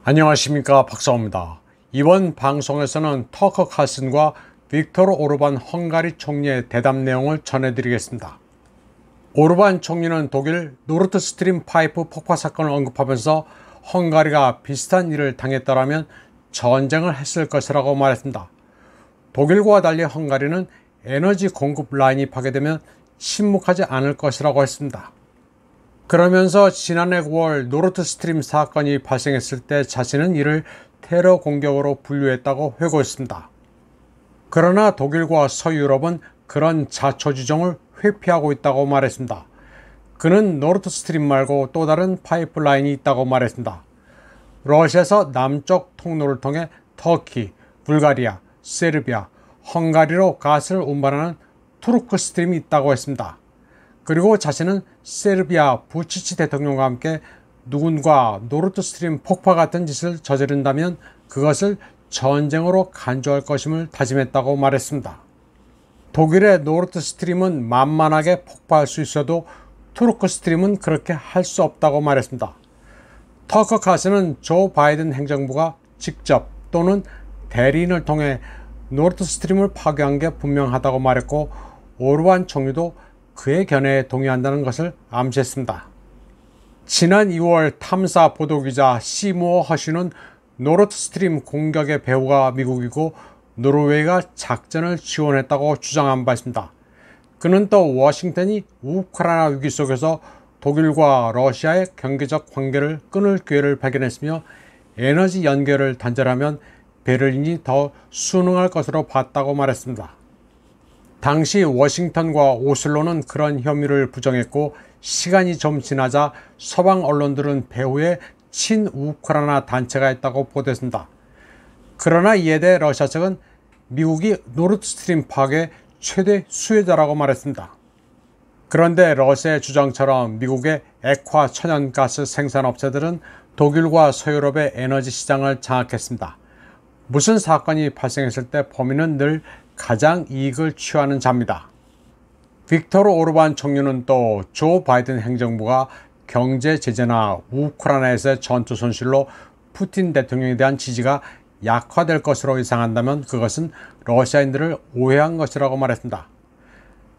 안녕하십니까, 박사호입니다. 이번 방송에서는 터커 칼슨과 빅토르 오르반 헝가리 총리의 대담 내용을 전해드리겠습니다. 오르반 총리는 독일 노르드 스트림 파이프 폭파 사건을 언급하면서 헝가리가 비슷한 일을 당했더라면 전쟁을 했을 것이라고 말했습니다. 독일과 달리 헝가리는 에너지 공급 라인이 파괴되면 침묵하지 않을 것이라고 했습니다. 그러면서 지난해 9월 노르드 스트림 사건이 발생했을 때 자신은 이를 테러 공격으로 분류했다고 회고했습니다. 그러나 독일과 서유럽은 그런 자초지종을 회피하고 있다고 말했습니다. 그는 노르드 스트림 말고 또 다른 파이프라인이 있다고 말했습니다. 러시아에서 남쪽 통로를 통해 터키, 불가리아, 세르비아, 헝가리로 가스를 운반하는 투르크 스트림이 있다고 했습니다. 그리고 자신은 세르비아 부치치 대통령과 함께 누군가 노르드 스트림 폭파 같은 짓을 저지른다면 그것을 전쟁으로 간주할 것임을 다짐했다고 말했습니다. 독일의 노르드 스트림은 만만하게 폭파할 수 있어도 투르크 스트림은 그렇게 할 수 없다고 말했습니다. 터커 칼슨은 조 바이든 행정부가 직접 또는 대리인을 통해 노르드 스트림을 파괴한 게 분명하다고 말했고, 오르반 총리도 그의 견해에 동의한다는 것을 암시했습니다. 지난 2월 탐사 보도기자 시무어 허쉬는 노르드 스트림 공격의 배후가 미국이고 노르웨이가 작전을 지원했다고 주장한 바 있습니다. 그는 또 워싱턴이 우크라이나 위기 속에서 독일과 러시아의 경제적 관계를 끊을 기회를 발견했으며 에너지 연결을 단절하면 베를린이 더 순응할 것으로 봤다고 말했습니다. 당시 워싱턴과 오슬로는 그런 혐의를 부정했고, 시간이 좀 지나자 서방 언론들은 배후에 친우크라이나 단체가 있다고 보도했습니다. 그러나 이에 대해 러시아 측은 미국이 노르드 스트림 파괴 최대 수혜자라고 말했습니다. 그런데 러시아의 주장처럼 미국의 액화 천연가스 생산업체들은 독일과 서유럽의 에너지 시장을 장악했습니다. 무슨 사건이 발생했을 때 범인은 늘 가장 이익을 취하는 자입니다. 빅토르 오르반 총리는 또 조 바이든 행정부가 경제 제재나 우크라이나에서의 전투 손실로 푸틴 대통령에 대한 지지가 약화될 것으로 예상한다면 그것은 러시아인들을 오해한 것이라고 말했습니다.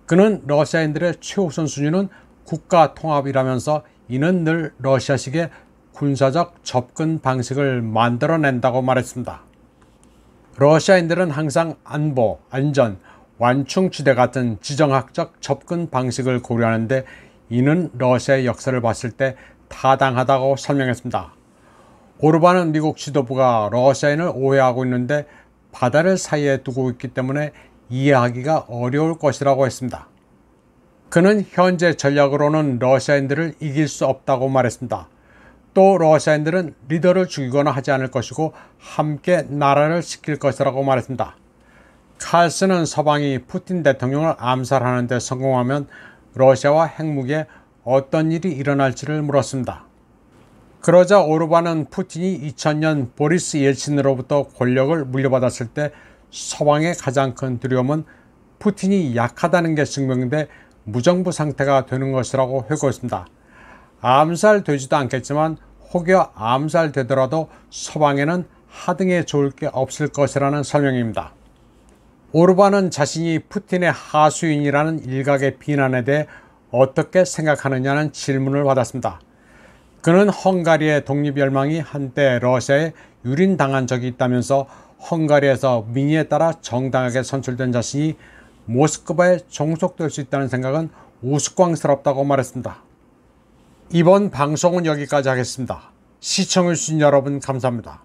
그는 러시아인들의 최우선 순위는 국가 통합이라면서 이는 늘 러시아식의 군사적 접근 방식을 만들어낸다고 말했습니다. 러시아인들은 항상 안보, 안전, 완충지대 같은 지정학적 접근 방식을 고려하는데 이는 러시아의 역사를 봤을 때 타당하다고 설명했습니다. 오르반은 미국 지도부가 러시아인을 오해하고 있는데 바다를 사이에 두고 있기 때문에 이해하기가 어려울 것이라고 했습니다. 그는 현재 전략으로는 러시아인들을 이길 수 없다고 말했습니다. 또 러시아인들은 리더를 죽이거나 하지 않을 것이고 함께 나라를 지킬 것이라고 말했습니다. 칼슨은 서방이 푸틴 대통령을 암살하는 데 성공하면 러시아와 핵무기에 어떤 일이 일어날지를 물었습니다. 그러자 오르반은 푸틴이 2000년 보리스 옐친으로부터 권력을 물려받았을 때 서방의 가장 큰 두려움은 푸틴이 약하다는 게 증명돼 무정부 상태가 되는 것이라고 회고했습니다. 암살되지도 않겠지만 혹여 암살되더라도 서방에는 하등에 좋을 게 없을 것이라는 설명입니다. 오르반은 자신이 푸틴의 하수인이라는 일각의 비난에 대해 어떻게 생각하느냐는 질문을 받았습니다. 그는 헝가리의 독립열망이 한때 러시아에 유린당한 적이 있다면서 헝가리에서 민의에 따라 정당하게 선출된 자신이 모스크바에 종속될 수 있다는 생각은 우스꽝스럽다고 말했습니다. 이번 방송은 여기까지 하겠습니다. 시청해주신 여러분 감사합니다.